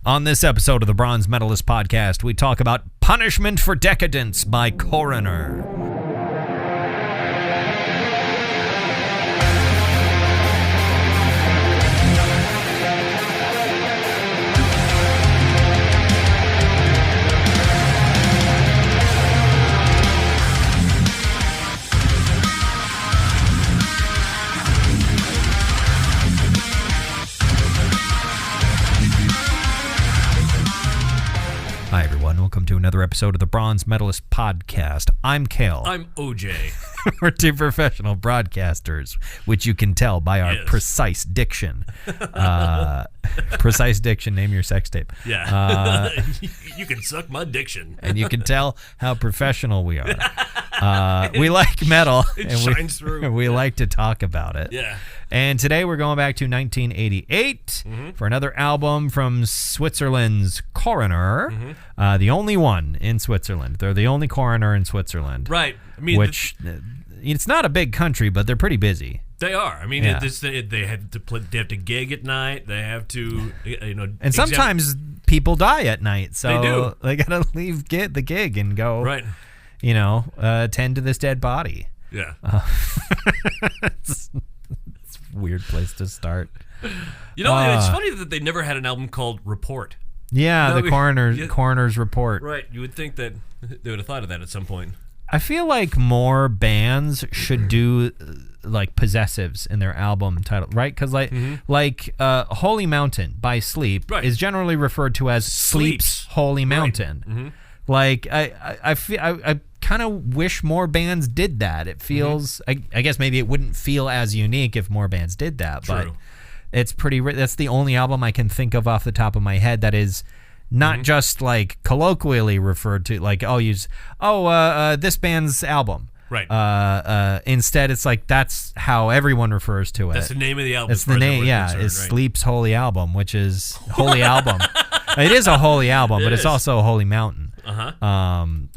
On this episode of the Bronze Metalist podcast, we talk about Punishment for Decadence by Coroner. Hi, everyone. Welcome to another episode of the Bronze Medalist Podcast. I'm Kale. I'm OJ. We're two professional broadcasters, which you can tell by our precise diction. Precise diction, name your sex tape. Yeah. You can suck my diction. And you can tell how professional we are. We like metal. It shines through. We like to talk about it. Yeah. And today we're going back to 1988 for another album from Switzerland's Coroner, the only one in Switzerland. They're the only coroner in Switzerland. Right. I mean, it's not a big country, but they're pretty busy. They are. I mean, they have to play, they have to gig at night. They have to, and sometimes people die at night, so they gotta leave the gig and go. Right. Tend to this dead body. Yeah. It's a weird place to start. It's funny that they never had an album called Report. Yeah, the Coroner's Report. Right. You would think that they would have thought of that at some point. I feel like more bands should do like possessives in their album title, right? Because Holy Mountain by Sleep is generally referred to as Sleep's Holy Mountain. Right. Like I kind of wish more bands did that. It feels I guess maybe it wouldn't feel as unique if more bands did that. True. But it's that's the only album I can think of off the top of my head that is not just like colloquially referred to, like this band's album. Right. Instead, it's like that's how everyone refers to it. That's the name of the album. It's the name. Yeah, it's Sleep's Holy Album, which is Holy Album. It is a holy album, but it's also a holy mountain. I'm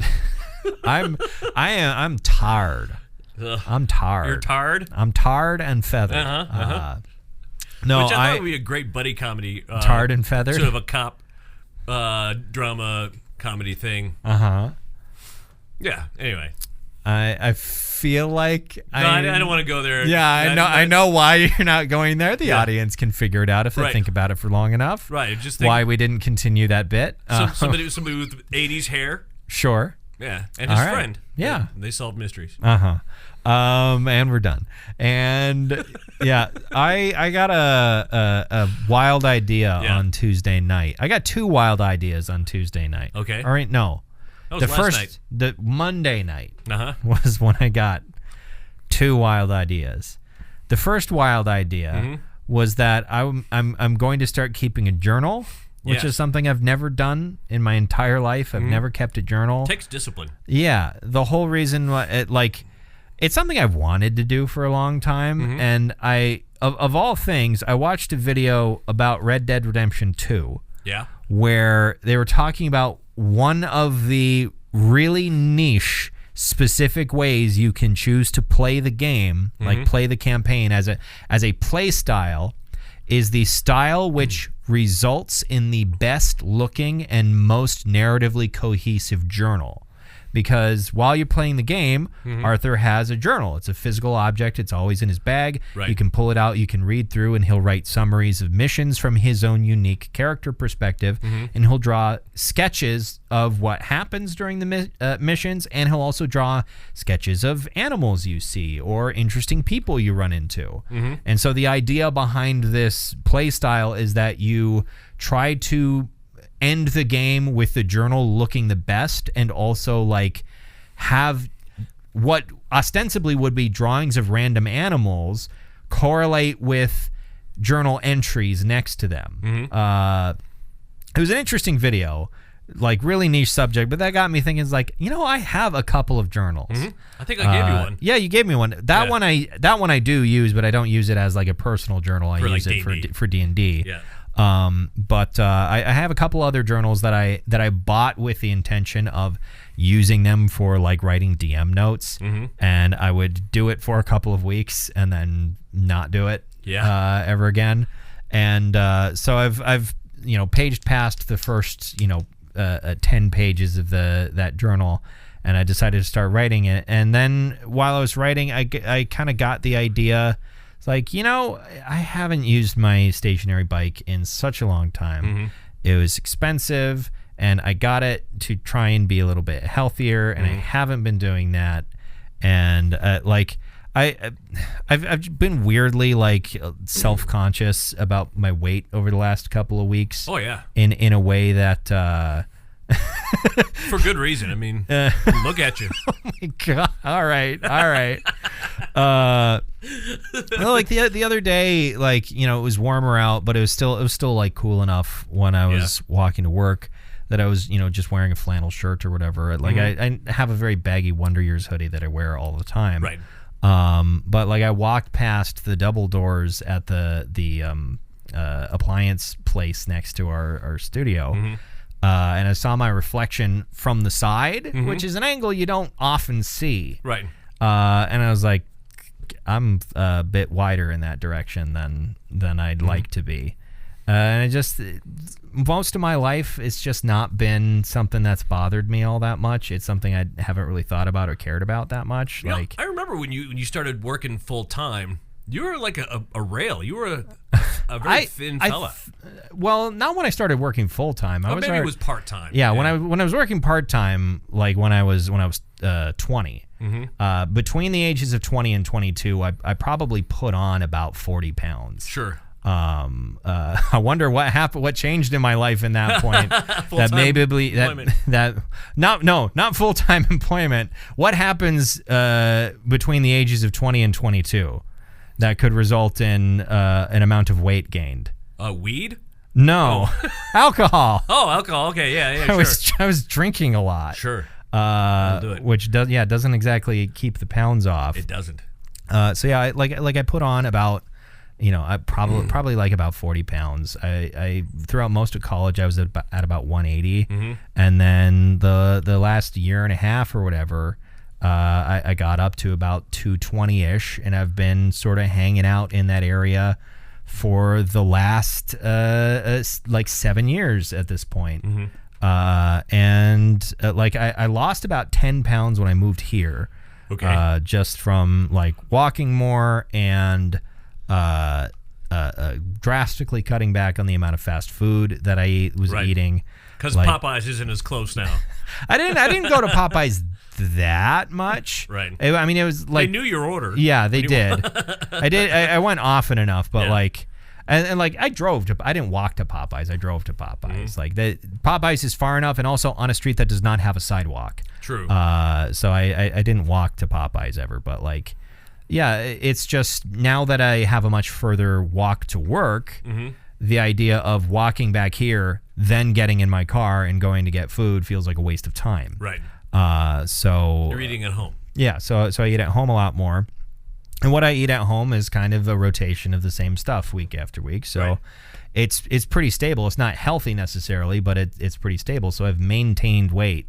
tired. I'm tired. You're tired? I'm tired and feathered. No, which I thought would be a great buddy comedy. Tarred and feathered. Sort of a cop drama comedy thing. Yeah. Anyway, I feel like I don't want to go there. Yeah, I know why you're not going there. The audience can figure it out if they think about it for long enough. Right. Just why we didn't continue that bit. Somebody with 80s hair. Sure. Yeah, and his friend. Yeah, they solve mysteries. And we're done. And yeah, I got a wild idea on Tuesday night. I got two wild ideas on Tuesday night. Okay. All right. No, that was last night. The Monday night was when I got two wild ideas. The first wild idea was that I'm going to start keeping a journal. Which is something I've never done in my entire life. I've never kept a journal. It takes discipline. Yeah. The whole reason, it's something I've wanted to do for a long time. And of all things, I watched a video about Red Dead Redemption 2. Yeah. Where they were talking about one of the really niche specific ways you can choose to play the game, like play the campaign as a play style, is the style which results in the best looking and most narratively cohesive journal. Because while you're playing the game, Arthur has a journal. It's a physical object. It's always in his bag. Right. You can pull it out. You can read through, and he'll write summaries of missions from his own unique character perspective. And he'll draw sketches of what happens during the missions, and he'll also draw sketches of animals you see or interesting people you run into. And so the idea behind this play style is that you try to end the game with the journal looking the best, and also have what ostensibly would be drawings of random animals correlate with journal entries next to them. It was an interesting video, really niche subject, but that got me thinking, I have a couple of journals. I think I gave you one. Yeah, you gave me one. That one I do use, but I don't use it as a personal journal. I use it for D&D. Yeah. But I have a couple other journals that I bought with the intention of using them for writing DM notes, and I would do it for a couple of weeks and then not do it ever again. And so I've paged past the first 10 pages of that journal, and I decided to start writing it. And then while I was writing, I kind of got the idea. It's like, I haven't used my stationary bike in such a long time. Mm-hmm. It was expensive, and I got it to try and be a little bit healthier, and I haven't been doing that. And I've been weirdly self-conscious about my weight over the last couple of weeks. Oh yeah, in a way that for good reason. I mean, look at you. Oh my god! All right. The other day, it was warmer out, but it was still cool enough when I was walking to work that I was just wearing a flannel shirt or whatever. I have a very baggy Wonder Years hoodie that I wear all the time. Right. But I walked past the double doors at the appliance place next to our studio, and I saw my reflection from the side, which is an angle you don't often see. Right. And I was like, I'm a bit wider in that direction than I'd like to be. And most of my life, it's just not been something that's bothered me all that much. It's something I haven't really thought about or cared about that much. I remember when you started working full time, you were like a rail. You were a very thin fella. Well, not when I started working full time. Maybe it was part time. Yeah, when I was working part time, when I was 20. Between the ages of 20 and 22, I probably put on about 40 pounds. Sure. I wonder what happened, what changed in my life in that point. Not full-time employment. What happens between the ages of 20 and 22 that could result in an amount of weight gained? Weed? No. Alcohol. Oh, alcohol. Okay, yeah, I was drinking a lot. Sure. Which doesn't exactly keep the pounds off. It doesn't. So yeah, I put on about, I probably about 40 pounds. I throughout most of college I was at about 180, and then the last year and a half or whatever, I got up to about 220-ish, and I've been sort of hanging out in that area for the last 7 years at this point. I lost about 10 pounds when I moved here. Okay. Just from walking more and drastically cutting back on the amount of fast food that I was eating. Because Popeyes isn't as close now. I didn't go to Popeyes that much. Right. I mean, it was they knew your order. Yeah, they did. I went often enough, but I drove to. I didn't walk to Popeyes. I drove to Popeyes. Popeyes is far enough, and also on a street that does not have a sidewalk. True. So I didn't walk to Popeyes ever, but it's just now that I have a much further walk to work, the idea of walking back here, then getting in my car and going to get food feels like a waste of time. Right. So you're eating at home. Yeah. So I eat at home a lot more. And what I eat at home is kind of a rotation of the same stuff week after week. So it's pretty stable. It's not healthy necessarily, but it's pretty stable. So I've maintained weight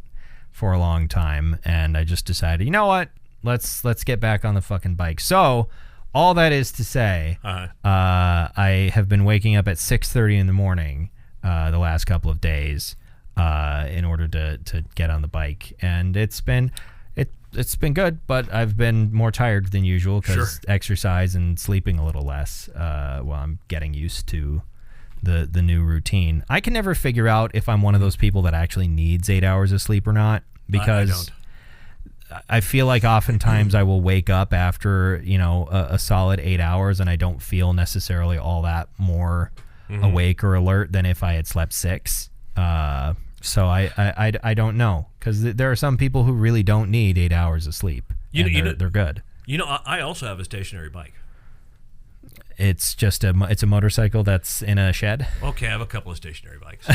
for a long time, and I just decided, you know what? Let's get back on the fucking bike. So all that is to say, I have been waking up at 6:30 in the morning the last couple of days in order to get on the bike, and it's been good, but I've been more tired than usual because exercise and sleeping a little less while I'm getting used to the new routine. I can never figure out if I'm one of those people that actually needs 8 hours of sleep or not, because I feel like oftentimes I will wake up after a solid 8 hours and I don't feel necessarily all that more awake or alert than if I had slept 6. So I don't know, because there are some people who really don't need 8 hours of sleep. They're good. I also have a stationary bike. It's just a motorcycle that's in a shed. Okay, I have a couple of stationary bikes.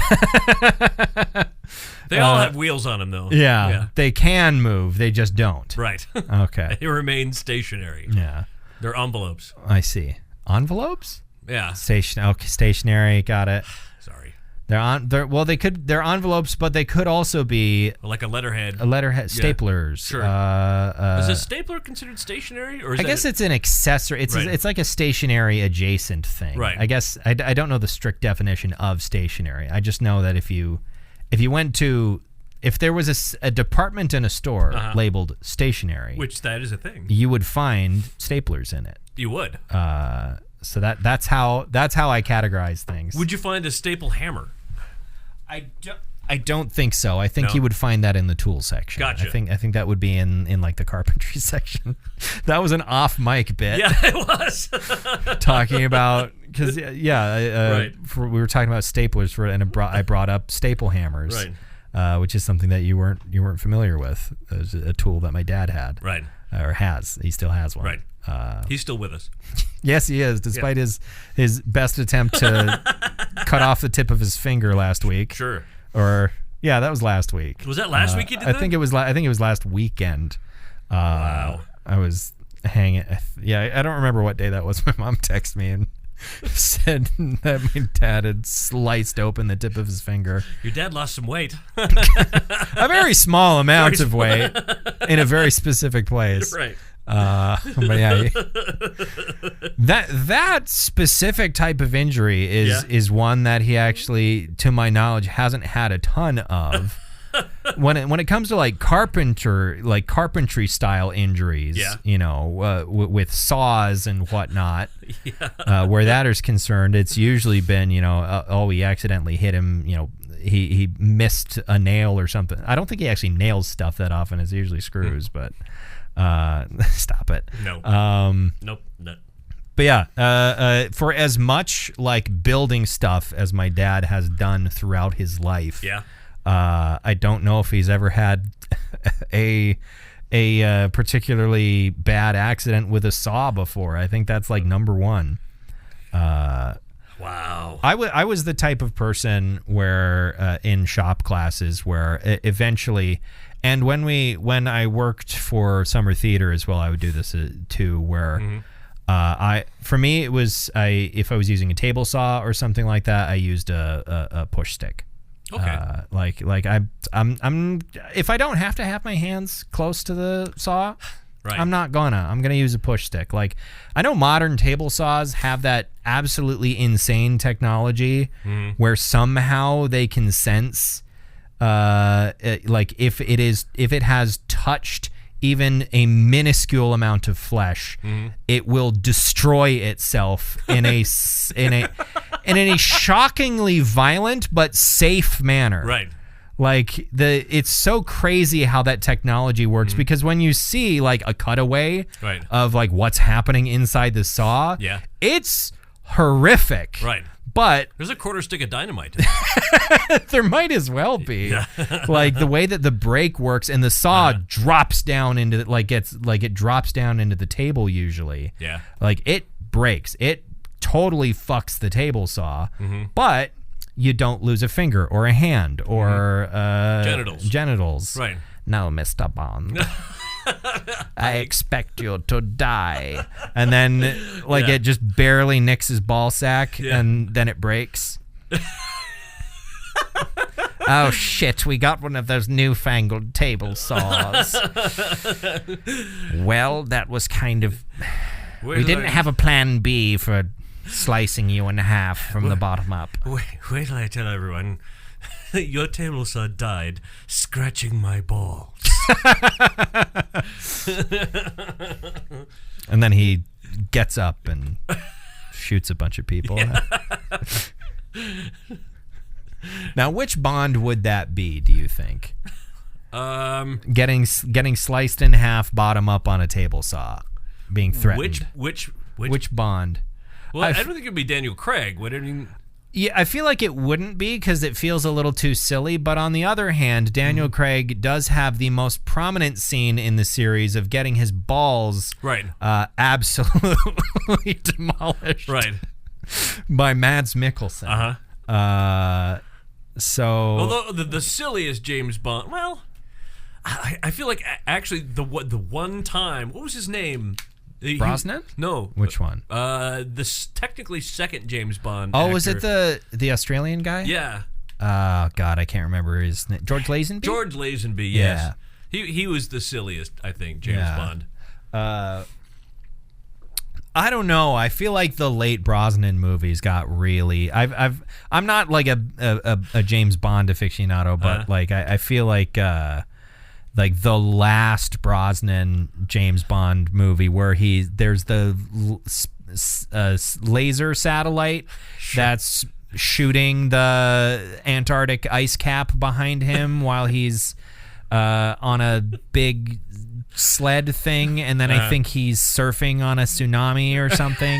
They all have wheels on them, though. Yeah, they can move. They just don't. Right. Okay. They remain stationary. Yeah. They're envelopes. I see. Envelopes? Yeah. Stationary. Got it. Sorry. They're envelopes, but they could also be like a letterhead. Staplers. Sure. Is a stapler considered stationary, or I guess it's an accessory. It's like a stationary adjacent thing. Right. I guess I don't know the strict definition of stationary. I just know that if you went to if there was a department in a store labeled stationary, which that is a thing, you would find staplers in it. You would. So that's how I categorize things. Would you find a staple hammer? I don't think so. I think you would find that in the tool section. Gotcha. I think that would be in like the carpentry section. That was an off mic bit. Yeah, it was. Talking about because right. We were talking about staplers I brought up staple hammers, right. Which is something that you weren't familiar with. It was a tool that my dad had, right, or has. He still has one, right. He's still with us. Yes, he is, despite his best attempt to cut off the tip of his finger last week. Sure. Or that was last week. Was that last week you did that? I think it was last weekend. Wow. I was hanging. I don't remember what day that was. My mom texted me and said that my dad had sliced open the tip of his finger. Your dad lost some weight. A very small amount of weight in a very specific place. Right. But yeah, that specific type of injury is one that he actually, to my knowledge, hasn't had a ton of. When it comes to like carpentry style injuries, with saws and whatnot, where that is concerned, it's usually been we accidentally hit him, he missed a nail or something. I don't think he actually nails stuff that often. It's usually screws, but. Stop it. No. Nope. No. But yeah, for as much like building stuff as my dad has done throughout his life, I don't know if he's ever had a particularly bad accident with a saw before. I think that's like number one. Wow. I was the type of person where in shop classes where eventually. And when I worked for summer theater as well, I would do this too. Where for me it was if I was using a table saw or something like that, I used a push stick. Okay. I'm if I don't have to have my hands close to the saw, right. I'm gonna use a push stick. Like I know modern table saws have that absolutely insane technology where somehow they can sense. Like if it has touched even a minuscule amount of flesh, it will destroy itself in a shockingly violent but safe manner. Right. Like it's so crazy how that technology works because when you see like a cutaway of like what's happening inside the saw, it's horrific. Right. But there's a quarter stick of dynamite. There might as well be. Like the way that the brake works and the saw drops down into it drops down into the table usually. Yeah. Like it breaks. It totally fucks the table saw. But you don't lose a finger or a hand or genitals. Right. No, Mr. Bond. I expect you to die. And then it just barely nicks his ball sack and then it breaks. Oh shit, we got one of those newfangled table saws. Well, that was kind of we didn't have a plan B for slicing you in half from the bottom up. Wait till I tell everyone your table saw died scratching my balls. And then he gets up and shoots a bunch of people. Now, which Bond would that be, do you think? Getting sliced in half, bottom up on a table saw, being threatened. Which Bond? Well, I don't think it'd be Daniel Craig. Would it? Yeah, I feel like it wouldn't be because it feels a little too silly. But on the other hand, Daniel Craig does have the most prominent scene in the series of getting his balls absolutely demolished by Mads Mikkelsen. So, although the silliest James Bond, well, I feel like actually the one time, what was his name? Brosnan? No. Which one? This technically second James Bond. Oh, actor. was it the Australian guy? Yeah. God, I can't remember his name. George Lazenby? George Lazenby, yes. Yeah. He was the silliest, I think, James Bond. I don't know. I feel like the late Brosnan movies got really. I'm not like a James Bond aficionado, but like I feel like the last Brosnan James Bond movie where there's the laser satellite that's shooting the Antarctic ice cap behind him while he's on a big sled thing, and then I think he's surfing on a tsunami or something.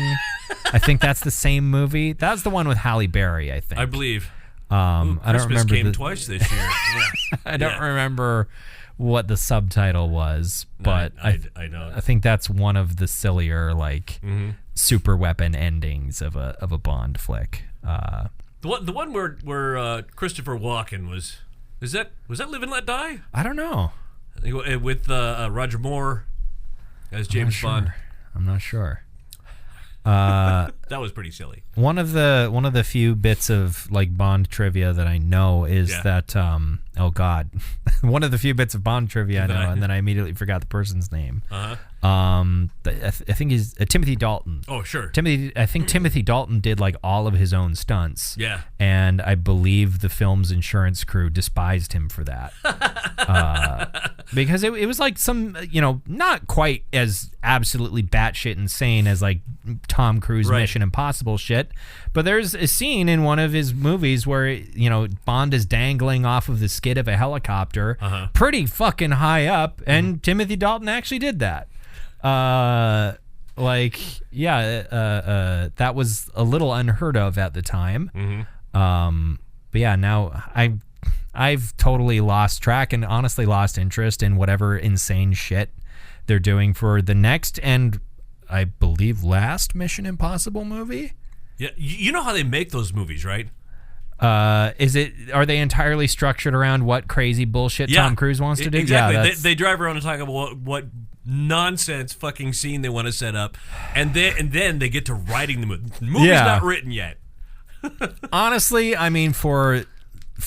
I think that's the same movie. That's the one with Halle Berry, I think. I believe. I don't remember. Came twice this year. Yeah. I don't remember what the subtitle was, but I know. I think that's one of the sillier super weapon endings of a Bond flick. The one where Christopher Walken was that Live and Let Die? I don't know. With Roger Moore as James Bond. I'm not sure. That was pretty silly. One of the few bits of like Bond trivia that I know is that oh God, one of the few bits of Bond trivia I know, and then I immediately forgot the person's name. I think he's Timothy Dalton. Oh sure, I think Timothy Dalton did like all of his own stunts. Yeah, and I believe the film's insurance crew despised him for that. Because it was like some, not quite as absolutely batshit insane as like Tom Cruise Mission Impossible shit, but there's a scene in one of his movies where Bond is dangling off of the skid of a helicopter pretty fucking high up, and Timothy Dalton actually did that. That was a little unheard of at the time. But yeah, now I've totally lost track and honestly lost interest in whatever insane shit they're doing for the next and I believe last Mission Impossible movie. Yeah, you know how they make those movies, right? Are they entirely structured around what crazy bullshit Tom Cruise wants to do? Exactly. Yeah, they drive around and talk about what nonsense fucking scene they want to set up, and then they get to writing the movie. The movie's not written yet. Honestly, I mean, for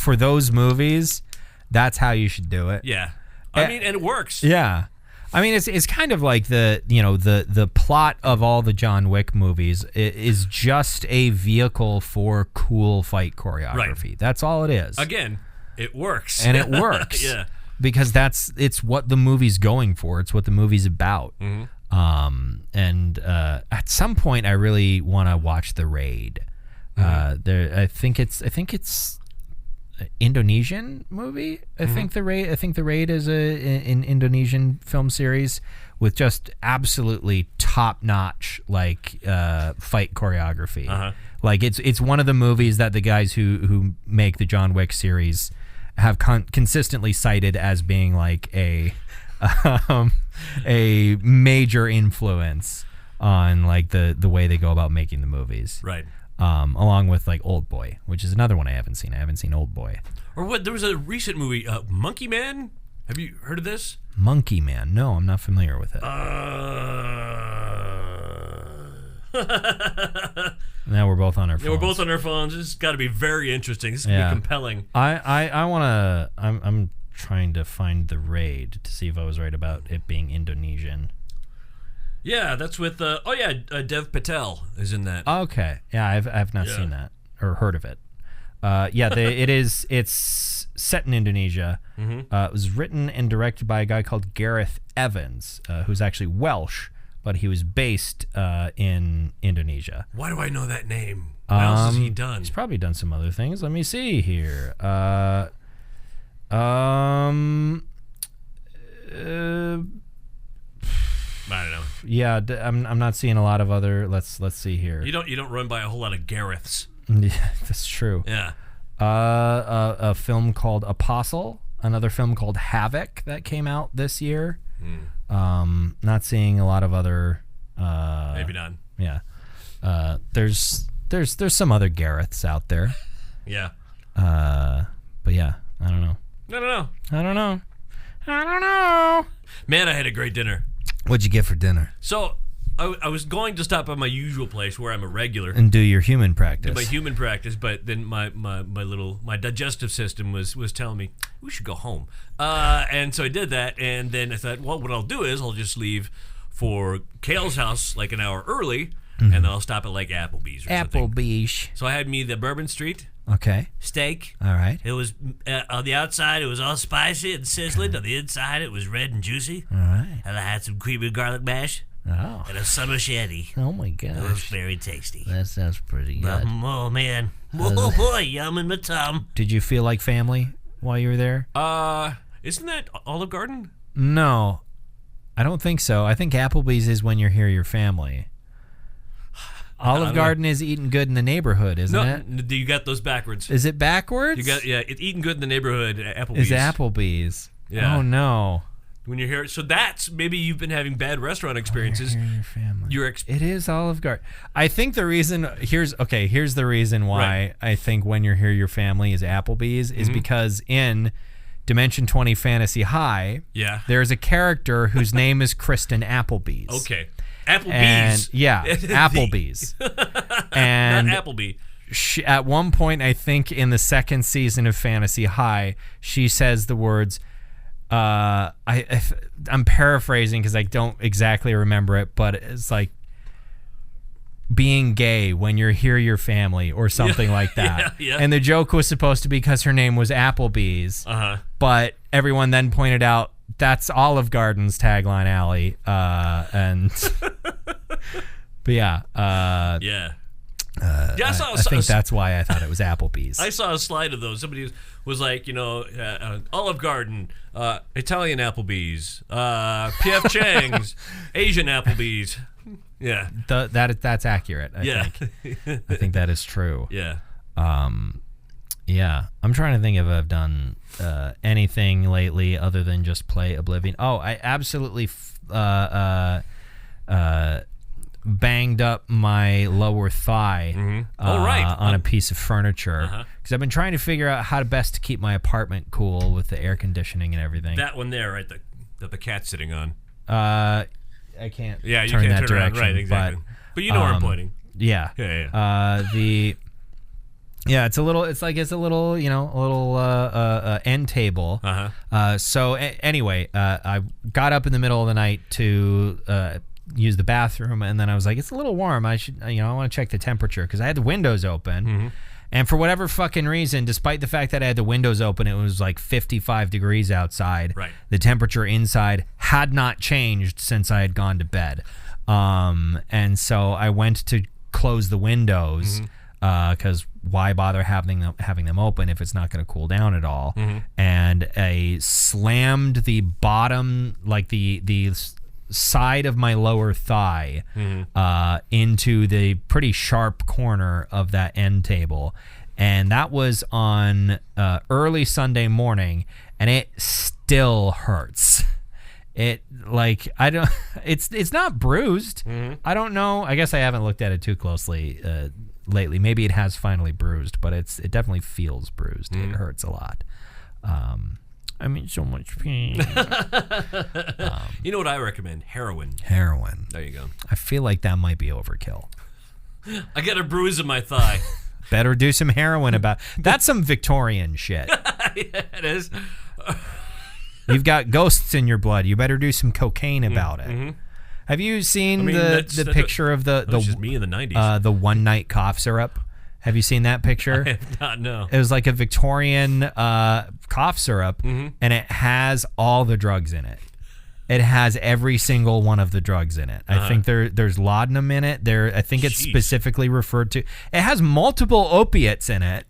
those movies, that's how you should do it. Yeah, I mean, and it works. Yeah, I mean, it's kind of like the plot of all the John Wick movies is just a vehicle for cool fight choreography. Right. That's all it is. Again, it works, and it works. Yeah, because it's what the movie's going for. It's what the movie's about. And at some point, I really want to watch The Raid. I think it's Indonesian movie. I think the Raid is an Indonesian film series with just absolutely top notch fight choreography. Like it's one of the movies that the guys who make the John Wick series have consistently cited as being like a major influence on like the way they go about making the movies. Right. Along with like Old Boy, which is another one I haven't seen. I haven't seen Old Boy. Or what? There was a recent movie, Monkey Man. Have you heard of this? Monkey Man? No, I'm not familiar with it. Now we're both on our phones. Yeah, we're both on our phones. This has got to be very interesting. This is going to be compelling. I'm trying to find The Raid to see if I was right about it being Indonesian. Yeah, that's with Dev Patel is in that. Okay, yeah, I've not seen that or heard of it. It's set in Indonesia. It was written and directed by a guy called Gareth Evans, who's actually Welsh, but he was based in Indonesia. Why do I know that name? What else has he done? He's probably done some other things. Let me see here. I don't know. Yeah, I'm not seeing a lot of other. Let's see here. You don't run by a whole lot of Gareths. Yeah, that's true. Yeah. A film called Apostle, another film called Havoc that came out this year. Not seeing a lot of other. Maybe not. Yeah. There's some other Gareths out there. Yeah. But yeah, I don't know. I don't know. Man, I had a great dinner. What'd you get for dinner? So, I was going to stop at my usual place where I'm a regular and do your human practice. Do my human practice, but then my digestive system was telling me we should go home, and so I did that, and then I thought, well, what I'll do is I'll just leave for Kale's house like an hour early, and then I'll stop at like Applebee's or something. Applebee's. So I had me the Bourbon Street. Okay. Steak. All right. It was on the outside. It was all spicy and sizzling. Okay. On the inside, it was red and juicy. All right. And I had some creamy garlic mash. Oh. And a summer shandy. Oh my gosh. It was very tasty. That sounds pretty good. Oh man. Oh boy, yum in my tum. Did you feel like family while you were there? Isn't that Olive Garden? No, I don't think so. I think Applebee's is when you're here, your family. Olive Garden is eating good in the neighborhood, isn't it? You got those backwards. Is it backwards? It's eating good in the neighborhood. Applebee's. Is Applebee's? Yeah. Oh no. When you're here, so that's maybe you've been having bad restaurant experiences. Your family. It is Olive Garden. I think the reason here's the reason why I think when you're here, your family is Applebee's is because in Dimension 20 Fantasy High, there's a character whose name is Kristen Applebee's. Okay. Applebee's. Applebee's. And not Applebee. At one point, I think in the second season of Fantasy High, she says the words, I'm paraphrasing because I don't exactly remember it, but it's like being gay when you're here, your family, or something like that. And the joke was supposed to be because her name was Applebee's, but everyone then pointed out that's Olive Garden's tagline, Allie. But yeah. I think that's why I thought it was Applebee's. I saw a slide of those. Somebody was like, Olive Garden, Italian Applebee's, P.F. Chang's, Asian Applebee's. Yeah. That's accurate, I think. I think that is true. Yeah. Yeah. I'm trying to think if I've done anything lately other than just play Oblivion. Oh, I absolutely banged up my lower thigh on a piece of furniture because I've been trying to figure out how to best to keep my apartment cool with the air conditioning and everything. That one there, right? That the cat's sitting on. I can't. Yeah, you turn can't that turn direction, around, right? Exactly. But you know where I'm pointing. Yeah. It's a little end table. So anyway, I got up in the middle of the night to use the bathroom, and then I was like, it's a little warm. I want to check the temperature because I had the windows open. And for whatever fucking reason, despite the fact that I had the windows open, it was like 55 degrees outside. Right. The temperature inside had not changed since I had gone to bed. And so I went to close the windows because why bother having them open if it's not going to cool down at all? And I slammed the bottom, like the side of my lower thigh into the pretty sharp corner of that end table, and that was on early Sunday morning, and it still hurts. It's not bruised. I don't know. I guess I haven't looked at it too closely lately. Maybe it has finally bruised, but it definitely feels bruised. It hurts a lot. I'm in so much pain. You know what I recommend? Heroin. There you go. I feel like that might be overkill. I got a bruise in my thigh. Better do some heroin that's some Victorian shit. Yeah, it is. You've got ghosts in your blood. You better do some cocaine about it. Have you seen the picture of the was just me in the 90s. The one night cough syrup? Have you seen that picture? I have not, no. It was like a Victorian cough syrup, and it has all the drugs in it. It has every single one of the drugs in it. I think there's laudanum in it. I think it's specifically referred to. It has multiple opiates in it.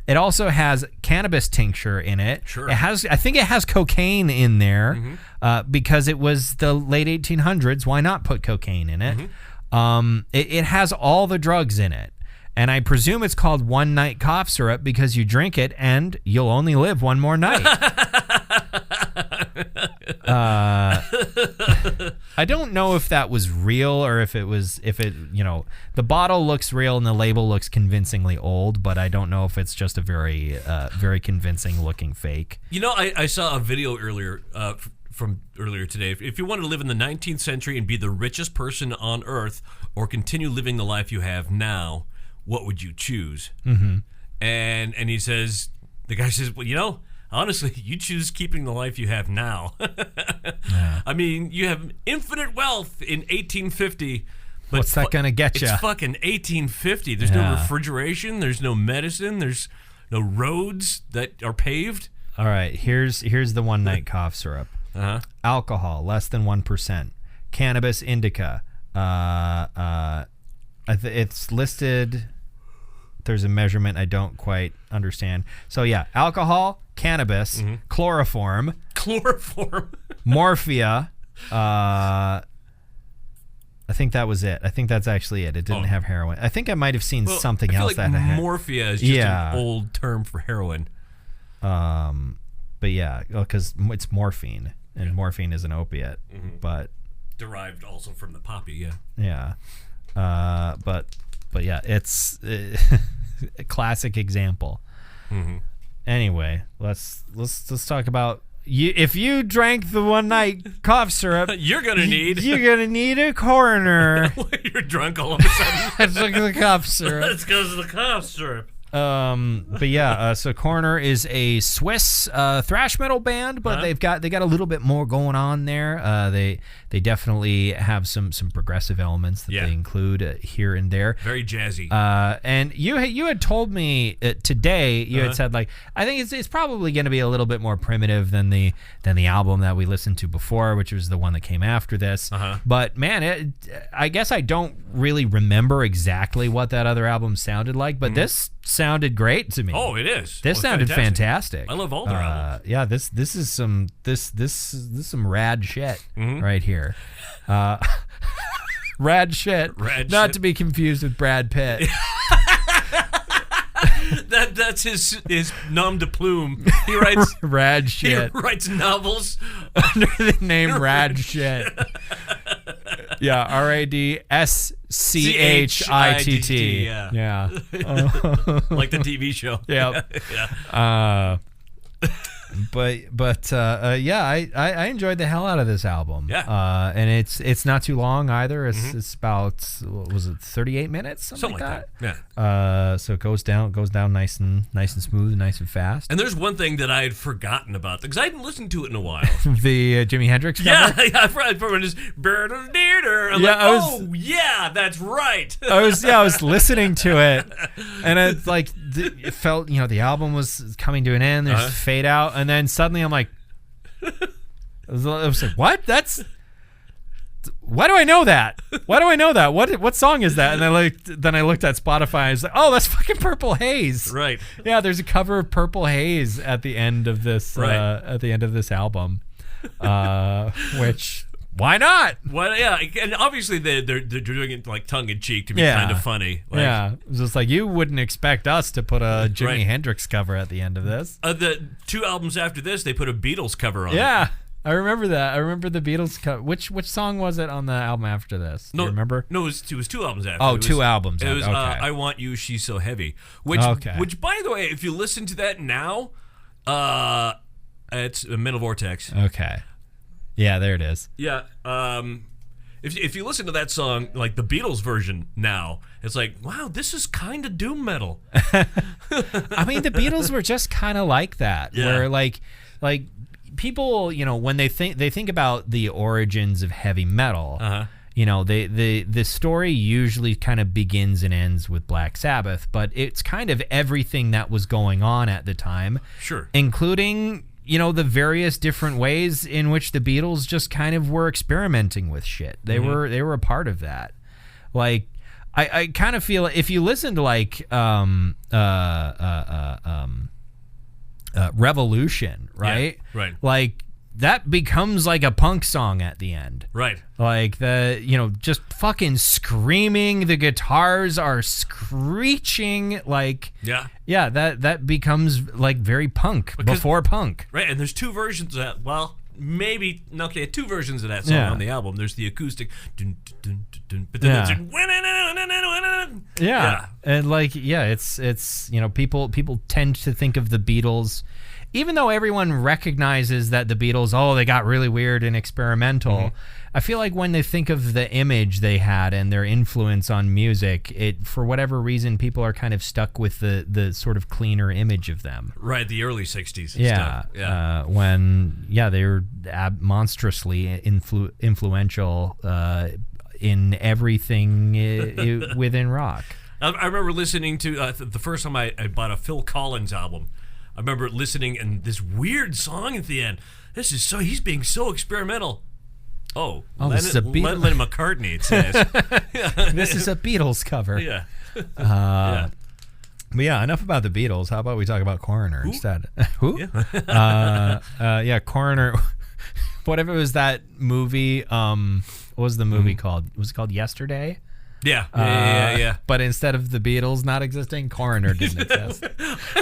It also has cannabis tincture in it. Sure. I think it has cocaine in there because it was the late 1800s. Why not put cocaine in it? It has all the drugs in it. And I presume it's called one night cough syrup because you drink it and you'll only live one more night. I don't know if that was real or if the bottle looks real and the label looks convincingly old, but I don't know if it's just a very, very convincing looking fake. I saw a video earlier from earlier today. If you want to live in the 19th century and be the richest person on Earth, or continue living the life you have now, what would you choose? Mm-hmm. And he says, the guy says, well, honestly, you choose keeping the life you have now. Yeah. I mean, you have infinite wealth in 1850. But what's that gonna get you? It's fucking 1850. There's no refrigeration. There's no medicine. There's no roads that are paved. All right, here's the one night cough syrup. Alcohol less than 1%. Cannabis indica. It's listed. There's a measurement I don't quite understand. So yeah, alcohol, cannabis, chloroform, morphia. I think that was it. I think that's actually it. It didn't have heroin. I think I might have seen something else that had morphia is just an old term for heroin. But yeah, because it's morphine, and morphine is an opiate, but derived also from the poppy. Yeah. But yeah, it's a classic example. Anyway, let's talk about if you drank the one night cough syrup, you're gonna need a coroner. You're drunk all of a sudden. Let's look at the cough syrup. Let's go to the cough syrup. But yeah, so Coroner is a Swiss thrash metal band, but they got a little bit more going on there. They definitely have some progressive elements that they include here and there. Very jazzy. And you had told me today, you had said, like, I think it's probably going to be a little bit more primitive than the album that we listened to before, which was the one that came after this. But man, I guess I don't really remember exactly what that other album sounded like, but this sounded great to me. Oh, it is. This sounded fantastic. I love all their albums. Yeah, this is some rad shit right here. Rad shit. Not to be confused with Brad Pitt. That's his nom de plume. He writes rad shit. He writes novels under the name Rad Shit. Yeah, RADSCHITT. Yeah. Like the TV show. Yeah. But I enjoyed the hell out of this album. Yeah. And it's not too long either. It's about, what was it, 38 minutes, something like that. Yeah. So it goes down nice and smooth, nice and fast. And there's one thing that I had forgotten about because I hadn't listened to it in a while. The Jimi Hendrix cover. Yeah, I've heard this. That's right. I was listening to it, and it's like it felt, the album was coming to an end. There's fade out, and then suddenly I'm like, I was like, what? Why do I know that? What song is that? And then I looked at Spotify. I was like, oh, that's fucking Purple Haze. Right. Yeah, there's a cover of Purple Haze at the end of this album. Which, why not? Well, yeah, and obviously they're doing it like tongue in cheek to be kind of funny. It was just like, you wouldn't expect us to put a Jimi Hendrix cover at the end of this. The two albums after this, they put a Beatles cover on it. Yeah. I remember that. I remember the Beatles cover. Which song was it on the album after this? Do you remember? No, it was two albums after. Oh, two albums. It was okay. I Want You, She's So Heavy. Which, by the way, if you listen to that now, it's a Mental Vortex. Okay. Yeah, there it is. Yeah. If you listen to that song, like the Beatles version now, it's like, wow, this is kind of doom metal. I mean, the Beatles were just kind of like that. Yeah. Where like people, when they think about the origins of heavy metal, the story usually kind of begins and ends with Black Sabbath, but it's kind of everything that was going on at the time. Sure. Including, the various different ways in which the Beatles just kind of were experimenting with shit. They were a part of that. Like, I kind of feel if you listen to like Revolution, right? Yeah, right. Like that becomes like a punk song at the end. Right. Like just fucking screaming, the guitars are screeching, like that becomes like very punk before punk. Right, and there's two versions of that. Well, maybe two versions of that song on the album. There's the acoustic but then there's and like it's people tend to think of the Beatles even though everyone recognizes that the Beatles, they got really weird and experimental, I feel like when they think of the image they had and their influence on music, for whatever reason, people are kind of stuck with the sort of cleaner image of them. Right, the early 60s and yeah, stuff. Yeah. When they were monstrously influential in everything within rock. I remember listening to the first time I bought a Phil Collins album. I remember listening and this weird song at the end. He's being so experimental. This is a Lennon McCartney, it says. This is a Beatles cover. Yeah. But yeah, enough about the Beatles. How about we talk about Coroner instead? Who? Yeah. Coroner. What if it was that movie? What was the movie called? Was it called Yesterday? Yeah. But instead of the Beatles not existing, Coroner didn't exist.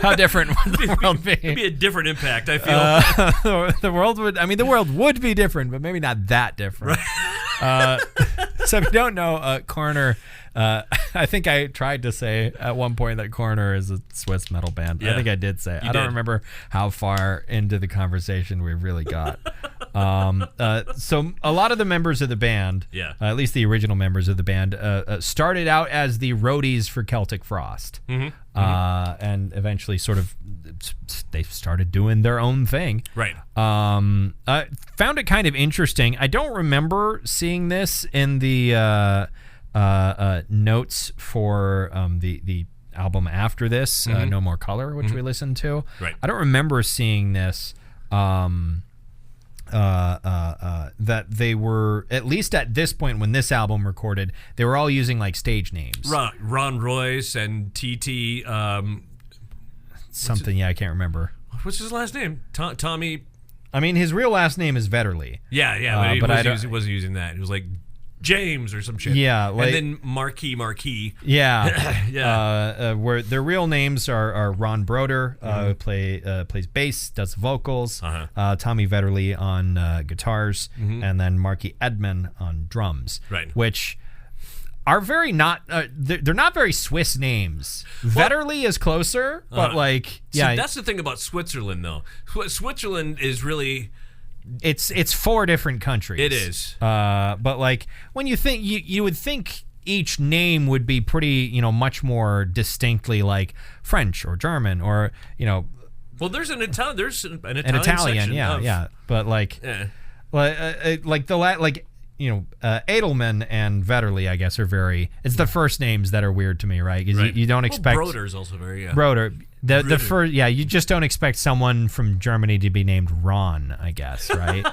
How different would the world be? It'd be a different impact, I feel. The world would be different, but maybe not that different. Right. So if you don't know, Coroner, I think I tried to say at one point that Coroner is a Swiss metal band. Yeah. I think I did say it. I don't remember how far into the conversation we really got. So a lot of the members of the band, at least the original members of the band, started out as the roadies for Celtic Frost. And eventually sort of they started doing their own thing. Right. I found it kind of interesting. I don't remember seeing this in the notes for the album after this, No More Color, which we listened to. Right. I don't remember seeing this. That they were, at least at this point when this album recorded, they were all using like stage names. Ron Royce and T.T. Something, I can't remember. What's his last name? Tommy. I mean, his real last name is Vetterly. Yeah, but he wasn't using that. It was like James or some shit. Yeah, like, and then Marquis. Yeah, where their real names are Ron Broder, who plays bass, does vocals, Tommy Vetterly on guitars, and then Marky Edman on drums. Right. Which are very not they're not very Swiss names. Vetterly is closer, but that's the thing about Switzerland, though. Switzerland is really. It's 4 different countries. It is. But like when you think you would think each name would be pretty, much more distinctly like French or German or, Well, there's an Italian. There's an Italian. An Italian, section yeah. But like, Edelman and Vetterly, I guess, are very. It's the first names that are weird to me, right? Because you don't expect. Broder's also very. Broder. The first, you just don't expect someone from Germany to be named Ron, I guess, right?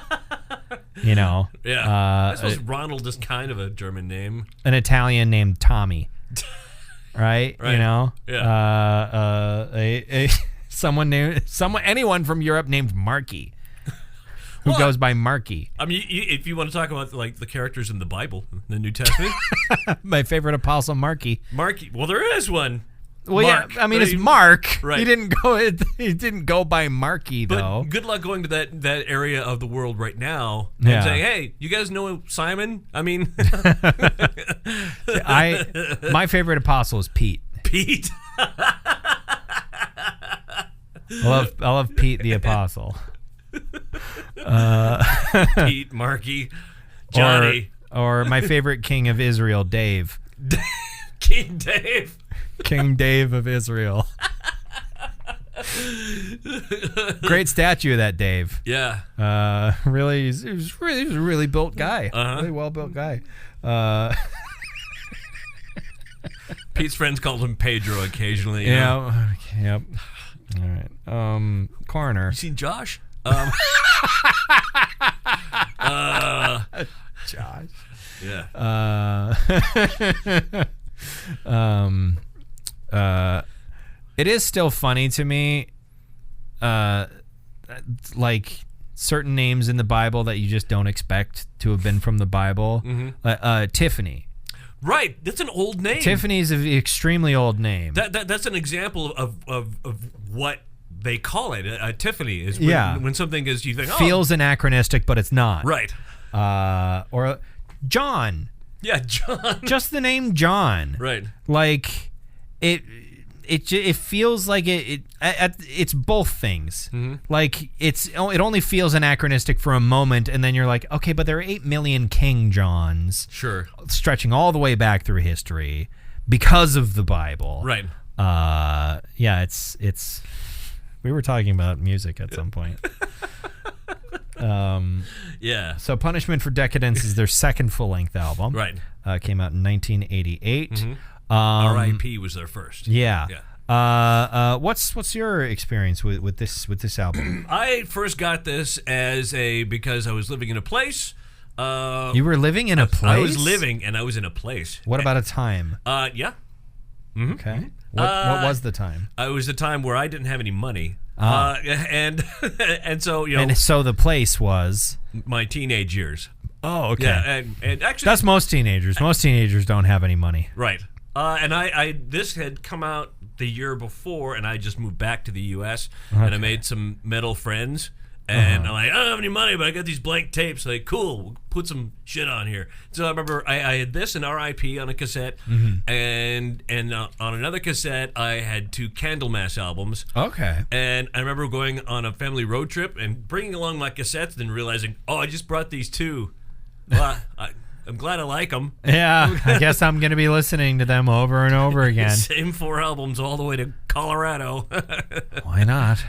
Yeah. I suppose Ronald is kind of a German name. An Italian named Tommy, right? Yeah. Anyone from Europe named Marky. Who goes by Marky. I mean, if you want to talk about like the characters in the Bible, the New Testament. My favorite apostle, Marky. Marky. Well, there is one. Well, Mark, yeah, I mean, it's Mark. Right. He didn't go by Marky, though. But good luck going to that area of the world right now and saying, "Hey, you guys know Simon?" I mean, my favorite apostle is Pete. Pete. I love Pete the apostle. Pete, Marky, Johnny, or my favorite king of Israel, Dave. King Dave. King Dave of Israel. Great statue of that Dave. Yeah. Really, he was a really built guy. Really well built guy. Pete's friends called him Pedro occasionally. Yeah. Yep. All right. Coroner. You seen Josh? Josh. Yeah. It is still funny to me, like certain names in the Bible that you just don't expect to have been from the Bible. Tiffany. Right, that's an old name. Tiffany's an extremely old name. That's an example of what they call it. Tiffany is when something is, you think, feels anachronistic, but it's not. Right. Or John. Yeah, John. Just the name John. Right. Like it. it feels like it's both things. Like it only feels anachronistic for a moment, and then you're like, okay, but there are 8 million King Johns, stretching all the way back through history because of the Bible, right? Yeah, it's. We were talking about music at some point. Yeah. So Punishment for Decadence is their second full-length album. Right. Came out in 1988. R.I.P. was their first. Yeah. What's your experience with this album? I first got this because I was living in a place. You were living in a place? I was living and I was in a place. What about a time? Yeah. Okay. What was the time? It was the time where I didn't have any money. And so, And so the place was? My teenage years. Oh, okay. Yeah, and actually... That's most teenagers. Most teenagers don't have any money. Right. And this had come out the year before, and I just moved back to the U.S., and I made some metal friends. And I'm like, I don't have any money, but I got these blank tapes. Like, cool, we'll put some shit on here. So I remember I had this and R.I.P. on a cassette, and on another cassette I had 2 Candlemass albums. Okay. And I remember going on a family road trip and bringing along my cassettes, then realizing, I just brought these 2. Well, I'm glad I like them. Yeah, I guess I'm going to be listening to them over and over again. Same 4 albums all the way to Colorado. Why not?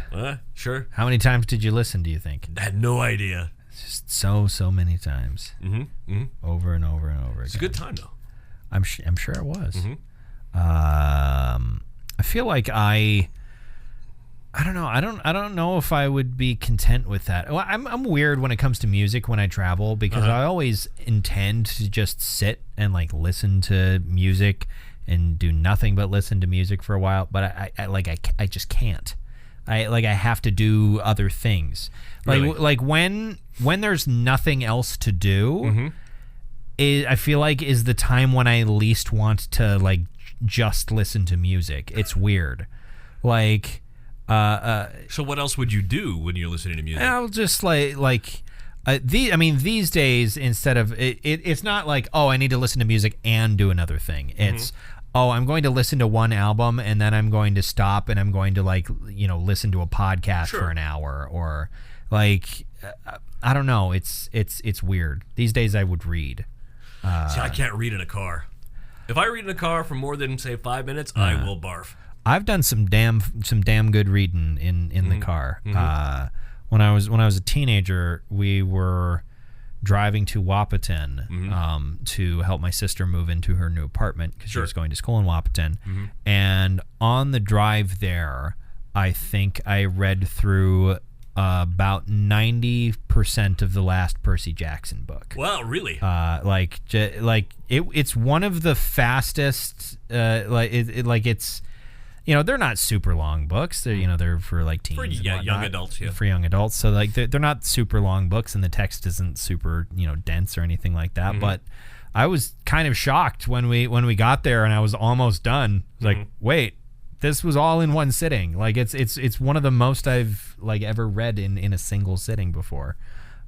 Sure. How many times did you listen, do you think? I had no idea. Just so many times. Over and over and over again. It's a good time, though. I'm sure it was. I feel like I don't know. I don't know if I would be content with that. Well, I'm weird when it comes to music when I travel because I always intend to just sit and like listen to music and do nothing but listen to music for a while. But I just can't. I have to do other things. Like when there's nothing else to do, I feel like is the time when I least want to like just listen to music. It's weird. Like. So what else would you do when you're listening to music? I'll just these days instead of it's not like I need to listen to music and do another thing. It's I'm going to listen to one album and then I'm going to stop and I'm going to listen to a podcast for an hour or like I don't know. It's weird. These days I would read. See, I can't read in a car. If I read in a car for more than say 5 minutes, I will barf. I've done some damn good reading in the car. When I was a teenager, we were driving to Wahpeton to help my sister move into her new apartment because she was going to school in Wahpeton. And on the drive there, I think I read through about 90% of the last Percy Jackson book. Wow, really? It's one of the fastest. It's. They're not super long books. They're they're for like teens, for young adults, for young adults. So like they're not super long books, and the text isn't super dense or anything like that. But I was kind of shocked when we got there, and I was almost done. I was like, wait, this was all in one sitting. Like it's one of the most I've like ever read in a single sitting before.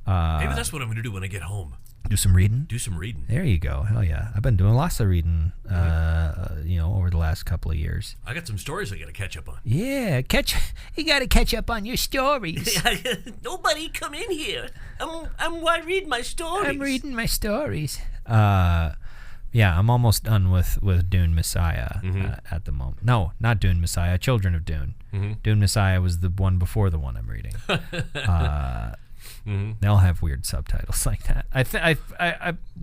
Maybe that's what I'm going to do when I get home. Do some reading? Do some reading. There you go. Hell yeah. I've been doing lots of reading, over the last couple of years. I got some stories I got to catch up on. Yeah, you got to catch up on your stories. Nobody come in here. I read my stories. I'm reading my stories. I'm almost done with Dune Messiah at the moment. No, not Dune Messiah, Children of Dune. Dune Messiah was the one before the one I'm reading. They'll have weird subtitles like that. I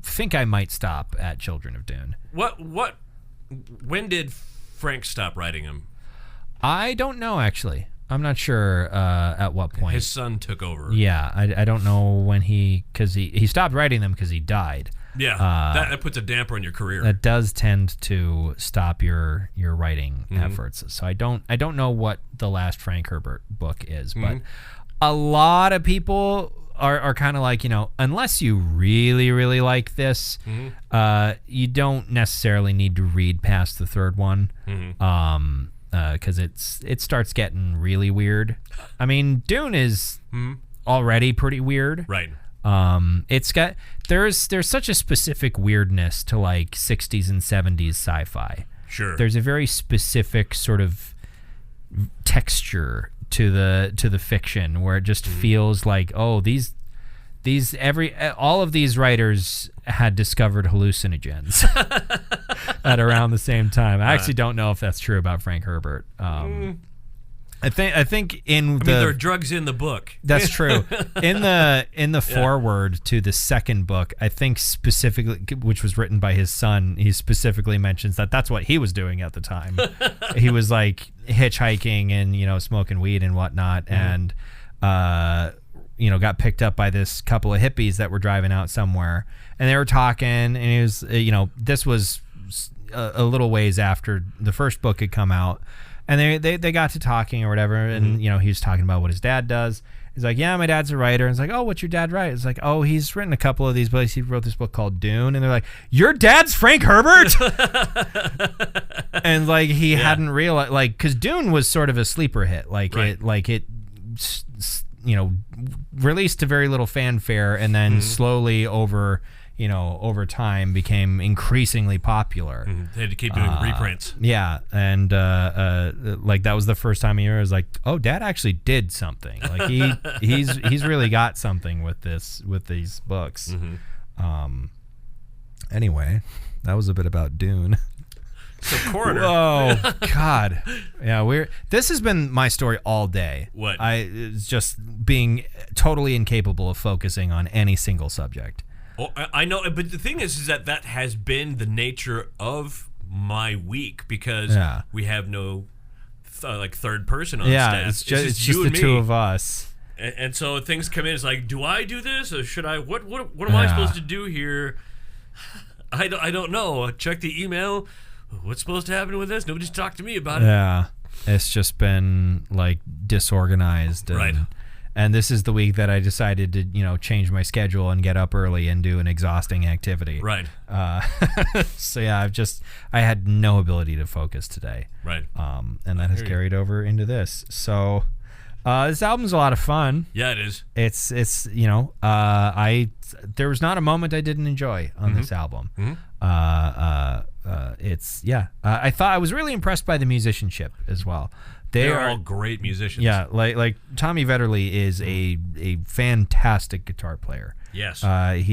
think I might stop at Children of Dune. When did Frank stop writing them? I don't know, actually. I'm not sure at what point. His son took over. Yeah, I don't know when because he stopped writing them because he died. Yeah, that puts a damper on your career. That does tend to stop your writing efforts. So I don't know what the last Frank Herbert book is, but a lot of people are kind of like, unless you really, really like this, you don't necessarily need to read past the third one, because it starts getting really weird. I mean, Dune is already pretty weird, right? It's got there's such a specific weirdness to like 60s and 70s sci-fi. Sure. There's a very specific sort of texture to the fiction where it just feels like, oh, all of these writers had discovered hallucinogens at around the same time. I actually don't know if that's true about Frank Herbert. I think there are drugs in the book. That's true. In the foreword to the second book, I think specifically, which was written by his son, he specifically mentions that that's what he was doing at the time. He was like hitchhiking and smoking weed and whatnot, and got picked up by this couple of hippies that were driving out somewhere, and they were talking, and he was this was a little ways after the first book had come out. And they got to talking or whatever, and he was talking about what his dad does. He's like, yeah, my dad's a writer. And it's like, oh, what's your dad write? It's like, oh, he's written a couple of these books. He wrote this book called Dune. And they're like, your dad's Frank Herbert? And like he hadn't realized, like, because Dune was sort of a sleeper hit. Like it released to very little fanfare, and then slowly over time became increasingly popular. They had to keep doing reprints. Yeah, and like that was the first time I was like, oh, Dad actually did something. Like he's really got something with these books. Anyway, that was a bit about Dune. So Coroner. Oh God, yeah. This has been my story all day. What? It's just being totally incapable of focusing on any single subject. Oh, I know, but the thing is that has been the nature of my week, because we have no third person on staff. Yeah, it's just the two of us. And so things come in. It's like, do I do this, or should I? What am I supposed to do here? I don't know. Check the email. What's supposed to happen with this? Nobody's talked to me about it. Yeah, it's just been like disorganized. Right. And this is the week that I decided to, change my schedule and get up early and do an exhausting activity. Right. So yeah, I had no ability to focus today. Right. And that has carried over into this. So this album's a lot of fun. Yeah, it is. It's there was not a moment I didn't enjoy on this album. I thought I was really impressed by the musicianship as well. They're all great musicians. Yeah, like Tommy Vetterli is a fantastic guitar player. Yes. I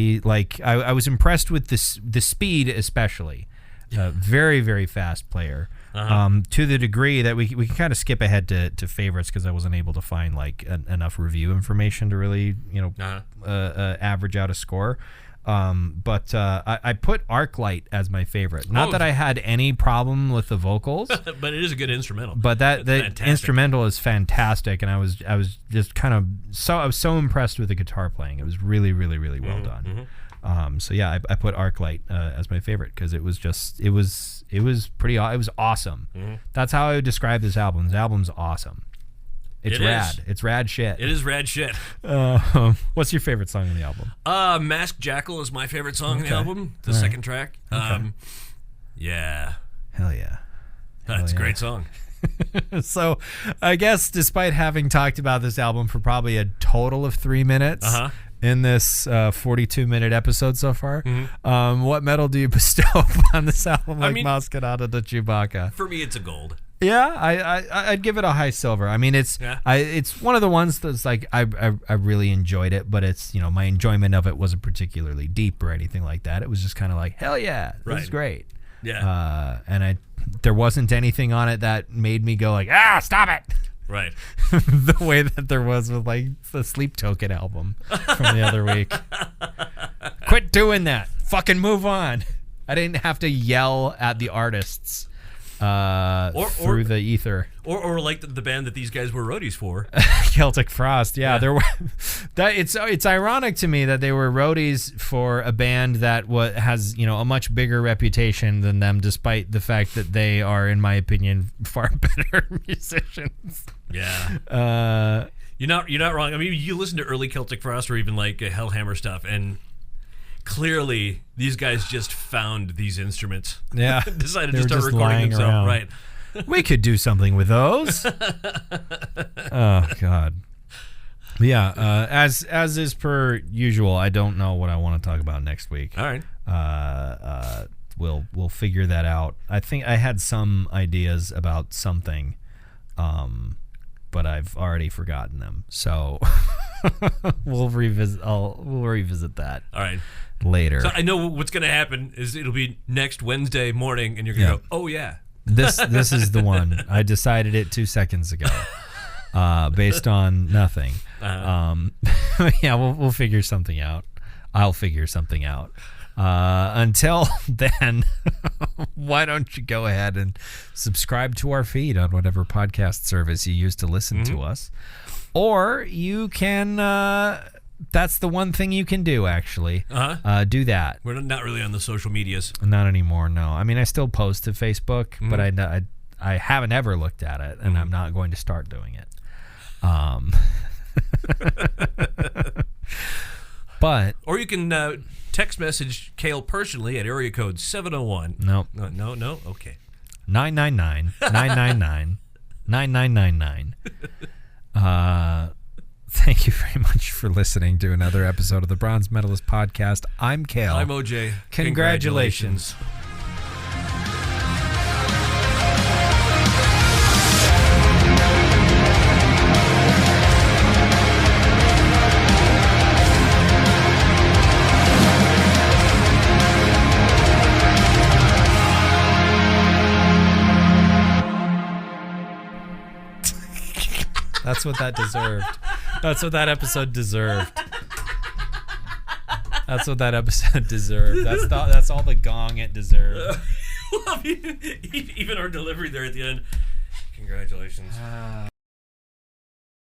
was impressed with the speed especially. Very, very fast player. To the degree that we can kind of skip ahead to favorites, because I wasn't able to find enough review information to really average out a score. But I put Arclight as my favorite. Not that I had any problem with the vocals, but it is a good instrumental. But the instrumental is fantastic, and I was just kind of I was so impressed with the guitar playing. It was really, really, really well done. So yeah, I put Arclight as my favorite, because it was awesome. That's how I would describe this album. This album's awesome. It's rad. It's rad shit. It is rad shit. What's your favorite song on the album? Masked Jackal is my favorite song on the album. The second track. Yeah. Hell yeah. That's a great song. So, I guess despite having talked about this album for probably a total of 3 minutes in this 42-minute episode so far, what medal do you bestow upon this album, Masquerada de Chewbacca? For me, it's a gold. Yeah, I'd give it a high silver. I mean, it's one of the ones that's like I really enjoyed it, but it's my enjoyment of it wasn't particularly deep or anything like that. It was just kind of like, hell yeah, this is great. Yeah. And there wasn't anything on it that made me go like, stop it. Right. The way that there was with the Sleep Token album from the other week. Quit doing that. Fucking move on. I didn't have to yell at the artists through the ether, or like the band that these guys were roadies for, Celtic Frost. Yeah, there were. It's ironic to me that they were roadies for a band that has a much bigger reputation than them, despite the fact that they are, in my opinion, far better musicians. Yeah. You're not wrong. I mean, you listen to early Celtic Frost or even like Hellhammer stuff, and clearly these guys just found these instruments. Yeah. Decided to start recording themselves. Around. Right. We could do something with those. Oh God. Yeah. As is per usual, I don't know what I want to talk about next week. All right. we'll figure that out. I think I had some ideas about something, but I've already forgotten them. So we'll revisit that. All right. Later. So I know what's going to happen is it'll be next Wednesday morning, and you're going to go, oh yeah. This is the one. I decided it 2 seconds ago, based on nothing. Yeah, we'll figure something out. I'll figure something out. Until then, why don't you go ahead and subscribe to our feed on whatever podcast service you use to listen to us, or you can. That's the one thing you can do, actually. Do that. We're not really on the social medias. Not anymore, no. I mean, I still post to Facebook, but I haven't ever looked at it, and I'm not going to start doing it. But or you can text message Cale personally at area code 701. No. Okay. 999-999-9999. Thank you very much for listening to another episode of the Bronze Medalist Podcast. I'm Cale. I'm OJ. Congratulations. That's what that deserved. That's what that episode deserved. That's what that episode deserved. That's all the gong it deserved. Even our delivery there at the end. Congratulations.